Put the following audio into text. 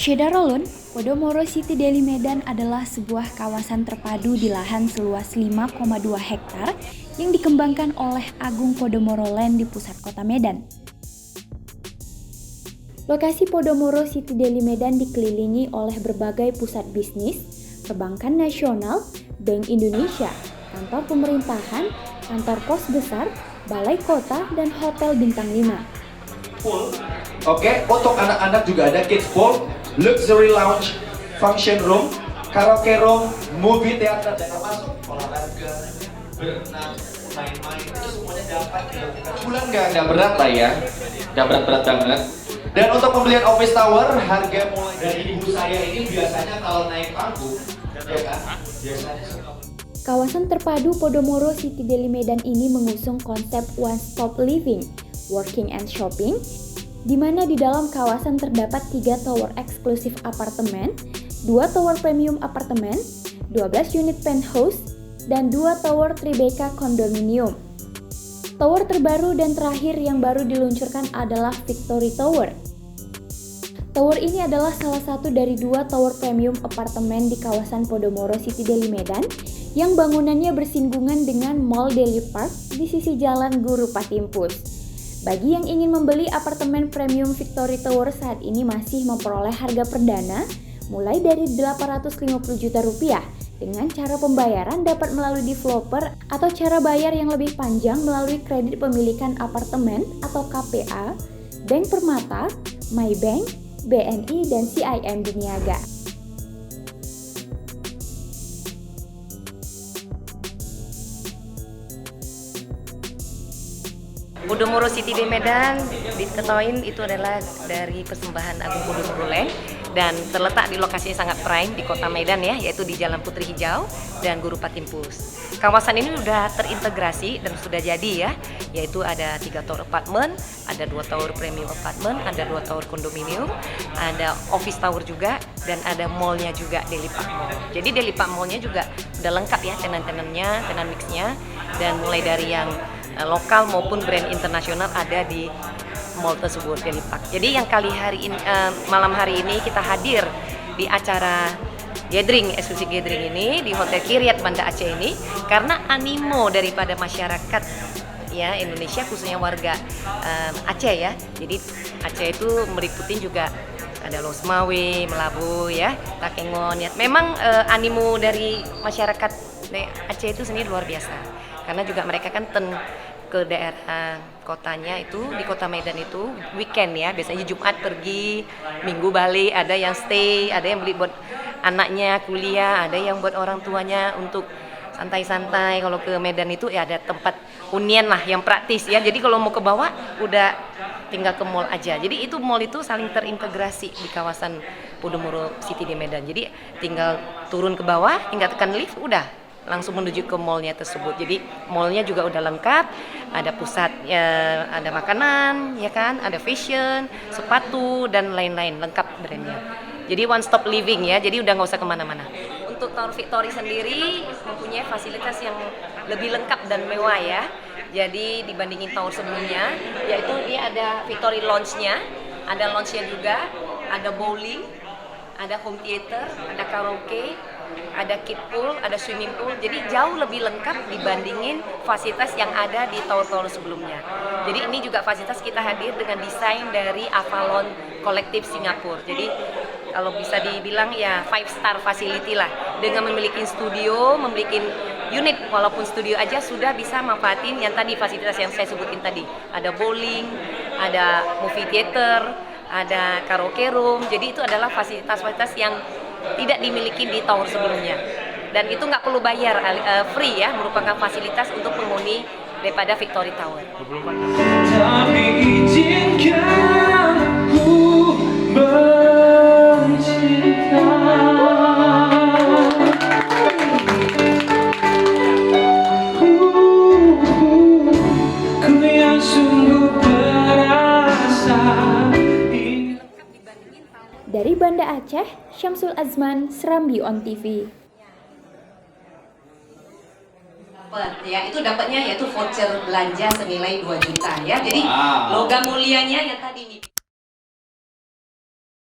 Syedarolun, Podomoro City Deli Medan adalah sebuah kawasan terpadu di lahan seluas 5,2 hektar yang dikembangkan oleh Agung Podomoro Land di pusat kota Medan. Lokasi Podomoro City Deli Medan dikelilingi oleh berbagai pusat bisnis, perbankan nasional, Bank Indonesia, kantor pemerintahan, kantor pos besar, balai kota, dan hotel bintang 5. Oke, untuk anak-anak juga ada kids pool, luxury lounge, function room, karaoke room, movie theater, dan termasuk olahraga, berenang, main-main, itu semuanya dapat dilakukan. Bulan nggak berat lah ya, nggak berat-berat banget. Dan untuk pembelian office tower, harga mulai dari ibu saya ini biasanya kalau naik panggung, ya kan, biasanya Kawasan terpadu Podomoro City Deli Medan ini mengusung konsep one stop living, working and shopping, di mana di dalam kawasan terdapat 3 tower eksklusif apartemen, 2 tower premium apartemen, 12 unit penthouse, dan 2 tower Tribeca kondominium. Tower terbaru dan terakhir yang baru diluncurkan adalah Victory Tower. Tower ini adalah salah satu dari 2 tower premium apartemen di kawasan Podomoro City Deli Medan yang bangunannya bersinggungan dengan Mall Deli Park di sisi Jalan Guru Patimpus. Bagi yang ingin membeli apartemen premium Victory Tower saat ini masih memperoleh harga perdana mulai dari 850 juta rupiah dengan cara pembayaran dapat melalui developer atau cara bayar yang lebih panjang melalui kredit pemilikan apartemen atau KPA, Bank Permata, Maybank, BNI, dan CIMB Niaga. Podomoro City Deli Medan diketahui itu adalah dari persembahan Agung Podomoro Land dan terletak di lokasi sangat prime di kota Medan ya, yaitu di Jalan Putri Hijau dan Guru Patimpus. Kawasan ini sudah terintegrasi dan sudah jadi ya, yaitu ada 3 tower apartemen, ada 2 tower premium apartemen, ada 2 tower kondominium, ada office tower juga, dan ada mallnya juga, Deli Park Mall. Jadi Deli Park Mallnya juga sudah lengkap ya tenan-tenannya, tenan mixnya, dan mulai dari yang lokal maupun brand internasional ada di mall tersebut, Deli Park. Jadi yang malam hari ini kita hadir di acara eksklusif gathering ini di Hotel Kiryat Banda Aceh ini karena animo daripada masyarakat ya Indonesia khususnya warga Aceh ya. Jadi Aceh itu meliputi juga ada Losmawe, Melabu ya, Takengon ya. Memang animo dari masyarakat Aceh itu sendiri luar biasa. Karena juga mereka kan ke daerah kotanya itu, di kota Medan itu weekend ya, biasanya Jumat pergi, Minggu balik, ada yang stay, ada yang beli buat anaknya kuliah, ada yang buat orang tuanya untuk santai-santai. Kalau ke Medan itu ya ada tempat hunian lah yang praktis ya, jadi kalau mau ke bawah udah tinggal ke mall aja. Jadi itu mall itu saling terintegrasi di kawasan Podomoro City di Medan, jadi tinggal turun ke bawah, tinggal tekan lift, udah langsung menuju ke mallnya tersebut. Jadi mallnya juga udah lengkap, ada pusat ya, ada makanan ya kan, ada fashion, sepatu dan lain-lain, lengkap brandnya. Jadi one stop living ya, jadi udah nggak usah kemana-mana. Untuk Tower Victory sendiri mempunyai fasilitas yang lebih lengkap dan mewah ya. Jadi dibandingin tower sebelumnya, yaitu dia ada Victory Lounge-nya, ada lounge-nya juga, ada bowling, ada home theater, ada karaoke, ada kid pool, ada swimming pool. Jadi jauh lebih lengkap dibandingin fasilitas yang ada di tower-tower sebelumnya. Jadi ini juga fasilitas kita hadir dengan desain dari Avalon Collective Singapura. Jadi kalau bisa dibilang ya 5-star facility lah, dengan memiliki studio, memiliki unit, walaupun studio aja sudah bisa manfaatin yang tadi fasilitas yang saya sebutin tadi. Ada bowling, ada movie theater, ada karaoke room. Jadi itu adalah fasilitas-fasilitas yang tidak dimiliki di tower sebelumnya. Dan itu nggak perlu bayar, free ya, merupakan fasilitas untuk penghuni daripada Victory Tower. Tapi izinkan ku bercinta. Ku yang sungguh berasa. Dari Banda Aceh, Syamsul Azman, Serambi On TV. Ya, itu dapatnya yaitu voucher belanja senilai 2 juta ya. Jadi logam mulianya yang tadi